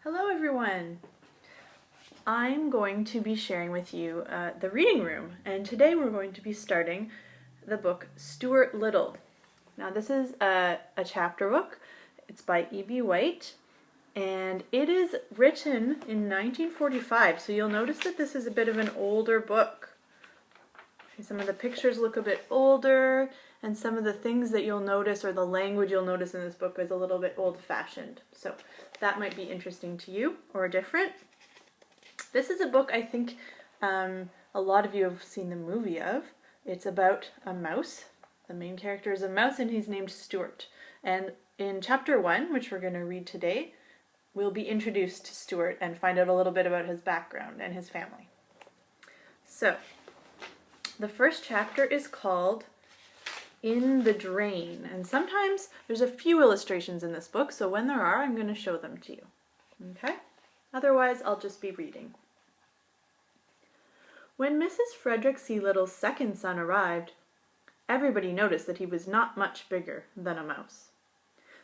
Hello everyone! I'm going to be sharing with you the reading room, and today we're going to be starting the book Stuart Little. Now this is a chapter book. It's by E.B. White, and it is written in 1945, so you'll notice that this is a bit of an older book. Some of the pictures look a bit older, and some of the things that you'll notice, or the language you'll notice in this book, is a little bit old-fashioned. So that might be interesting to you, or different. This is a book I think a lot of you have seen the movie of. It's about a mouse. The main character is a mouse, and he's named Stuart. And in chapter 1, which we're going to read today, we'll be introduced to Stuart and find out a little bit about his background and his family. So, the first chapter is called In the Drain, and sometimes there's a few illustrations in this book, so when there are, I'm going to show them to you. Okay? Otherwise, I'll just be reading. When Mrs. Frederick C. Little's second son arrived, everybody noticed that he was not much bigger than a mouse.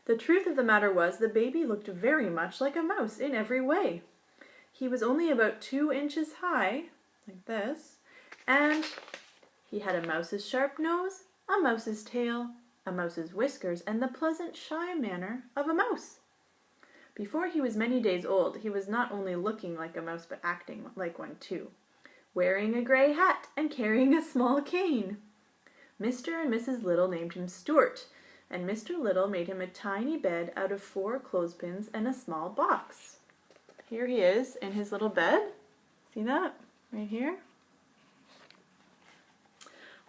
The truth of the matter was the baby looked very much like a mouse in every way. He was only about 2 inches high, like this, and he had a mouse's sharp nose, a mouse's tail, a mouse's whiskers, and the pleasant, shy manner of a mouse. Before he was many days old, he was not only looking like a mouse, but acting like one too, wearing a gray hat and carrying a small cane. Mr. and Mrs. Little named him Stuart, and Mr. Little made him a tiny bed out of 4 clothespins and a small box. Here he is in his little bed. See that? Right here.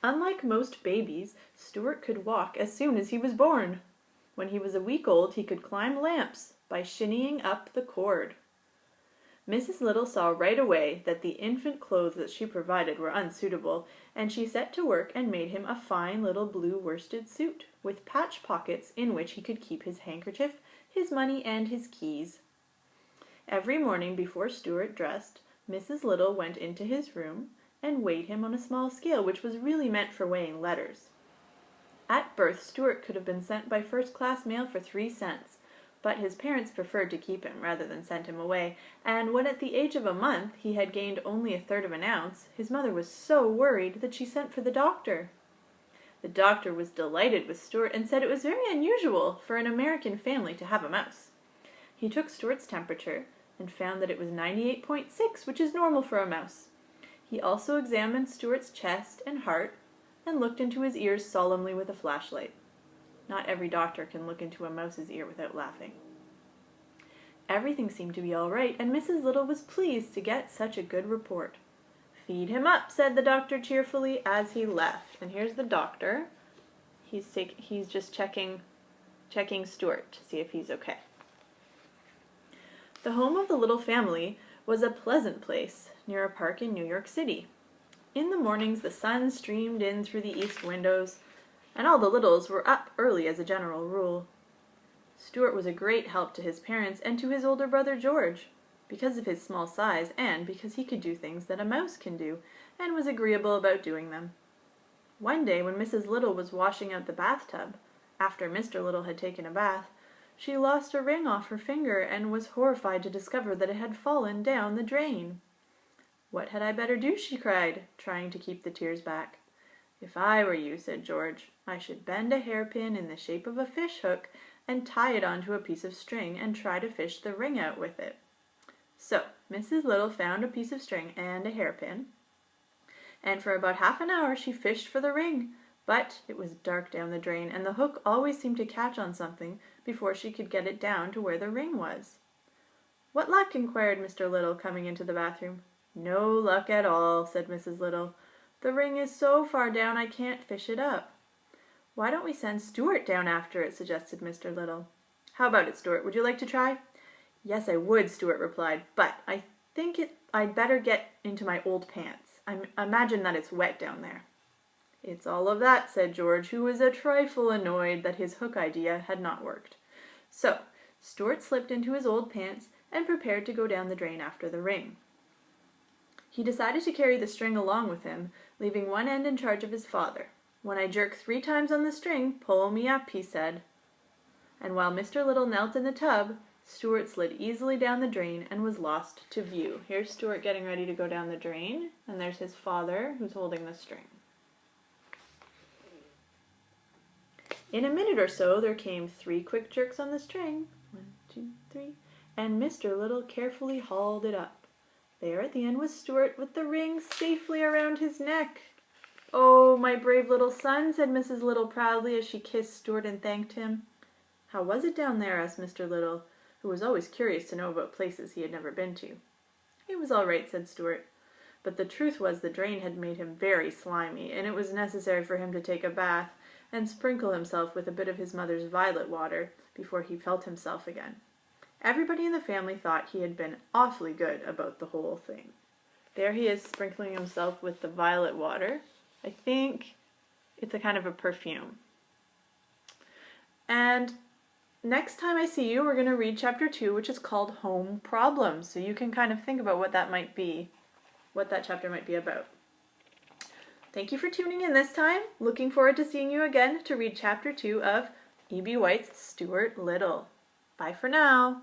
Unlike most babies, Stuart could walk as soon as he was born. When he was a week old, he could climb lamps by shinnying up the cord. Mrs. Little saw right away that the infant clothes that she provided were unsuitable, and she set to work and made him a fine little blue worsted suit, with patch pockets in which he could keep his handkerchief, his money, and his keys. Every morning before Stuart dressed, Mrs. Little went into his room and weighed him on a small scale, which was really meant for weighing letters. At birth, Stuart could have been sent by first-class mail for 3 cents, but his parents preferred to keep him rather than send him away, and when at the age of a month he had gained only 1/3 of an ounce, his mother was so worried that she sent for the doctor. The doctor was delighted with Stuart and said it was very unusual for an American family to have a mouse. He took Stuart's temperature and found that it was 98.6, which is normal for a mouse. He also examined Stuart's chest and heart and looked into his ears solemnly with a flashlight. Not every doctor can look into a mouse's ear without laughing. Everything seemed to be all right, and Mrs. Little was pleased to get such a good report. "Feed him up," said the doctor cheerfully as he left. And here's the doctor. He's just checking Stuart to see if he's okay. The home of the Little family was a pleasant place near a park in New York City. In the mornings the sun streamed in through the east windows, and all the Littles were up early as a general rule. Stuart was a great help to his parents and to his older brother George, because of his small size and because he could do things that a mouse can do, and was agreeable about doing them. One day when Mrs. Little was washing out the bathtub, after Mr. Little had taken a bath, she lost a ring off her finger and was horrified to discover that it had fallen down the drain. "What had I better do?" she cried, trying to keep the tears back. "If I were you," said George, "I should bend a hairpin in the shape of a fish hook and tie it onto a piece of string and try to fish the ring out with it." So Mrs. Little found a piece of string and a hairpin, and for about half an hour she fished for the ring, but it was dark down the drain, and the hook always seemed to catch on something before she could get it down to where the ring was. "What luck?" inquired Mr. Little, coming into the bathroom. "No luck at all," said Mrs. Little. "The ring is so far down I can't fish it up." "Why don't we send Stuart down after it?" suggested Mr. Little. "How about it, Stuart? Would you like to try?" "Yes, I would," Stuart replied, "but I think I'd better get into my old pants. I imagine that it's wet down there." "It's all of that," said George, who was a trifle annoyed that his hook idea had not worked. So Stuart slipped into his old pants and prepared to go down the drain after the ring. He decided to carry the string along with him, leaving one end in charge of his father. "When I jerk 3 times on the string, pull me up," he said. And while Mr. Little knelt in the tub, Stuart slid easily down the drain and was lost to view. Here's Stuart getting ready to go down the drain, and there's his father who's holding the string. In a minute or so, there came 3 quick jerks on the string. 1, 2, 3. And Mr. Little carefully hauled it up. There at the end was Stuart with the ring safely around his neck. "Oh, my brave little son," said Mrs. Little proudly as she kissed Stuart and thanked him. "How was it down there?" asked Mr. Little, who was always curious to know about places he had never been to. "It was all right," said Stuart. But the truth was the drain had made him very slimy, and it was necessary for him to take a bath and sprinkle himself with a bit of his mother's violet water before he felt himself again. Everybody in the family thought he had been awfully good about the whole thing. There he is sprinkling himself with the violet water. I think it's a kind of a perfume. And next time I see you, we're going to read chapter 2, which is called Home Problems. So you can kind of think about what that might be, what that chapter might be about. Thank you for tuning in this time. Looking forward to seeing you again to read chapter 2 of E.B. White's Stuart Little. Bye for now.